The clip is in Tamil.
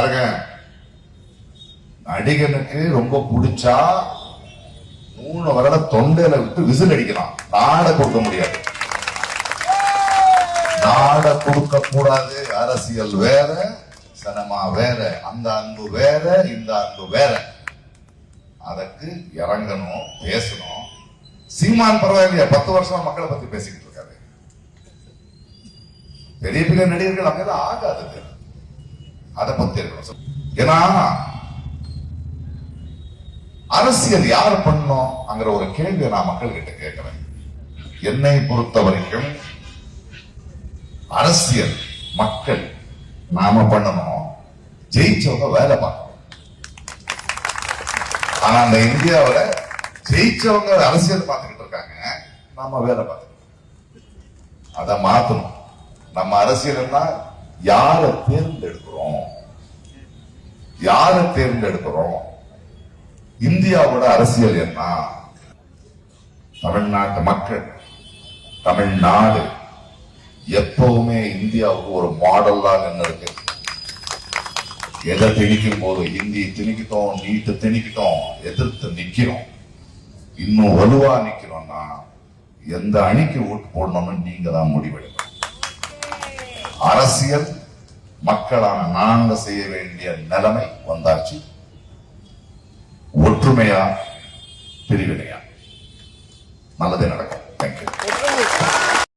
பாருங்க, நடிகனுக்கு ரொம்ப பிடிச்சா 3 வருடம் தொண்டையில விட்டு விசில் அடிக்கலாம், நாட கொடுக்க முடியாது. நாட கொடுக்க கூடாது. அரசியல் வேற, சினிமா வேற, அந்த அன்பு வேற, இந்த அன்பு வேற. அதற்கு இறங்கணும், பேசணும். சீமான் பரவாயில்லையா, 10 வருஷமா மக்களை பத்தி பேசிக்கிட்டு இருக்காரு. பெரிய பெரிய நடிகர்கள் அங்கதான் ஆகாது. அதை பத்தி இருக்கணும். ஏன்னா அரசியல் யார் பண்ணும் அங்கிற ஒரு கேள்வியை நான் மக்கள் கிட்ட கேட்கிறேன். என்னை பொறுத்த வரைக்கும் அரசியல் மக்கள் நாம பண்ணணும், ஜெயிச்சவங்க வேலை பார்க்கணும். ஆனா அந்த இந்தியாவில ஜெயிச்சவங்க அரசியல் பார்த்துக்கிட்டு இருக்காங்க, நாம வேலை பார்த்துக்கணும். அதை மாத்தணும். நம்ம அரசியல்னா யாரை தேர்ந்தெடுக்கிறோம், யாரை தேர்ந்தெடுக்கிறோம். இந்தியாவோட அரசியல் என்ன? தமிழ்நாட்டு மக்கள், தமிழ்நாடு எப்பவுமே இந்தியாவுக்கு ஒரு மாடல் தான் நின்று இருக்கு. எதை திணிக்கும் போது இந்தி திணிக்கிட்டோம், நீட்டு திணிக்கிட்டோம், எதிர்த்து நிக்கிறோம். இன்னும் வலுவா நிக்கிறோம்னா எந்த அணிக்கு ஓட்டு போடணும்னு நீங்க தான் முடிவெடுக்கணும். அரசியல் மக்களான நாங்க செய்ய வேண்டிய நிலைமை வந்தாச்சு. ஒற்றுமையா, பிரிவினையா, நல்லதே நடக்கும்.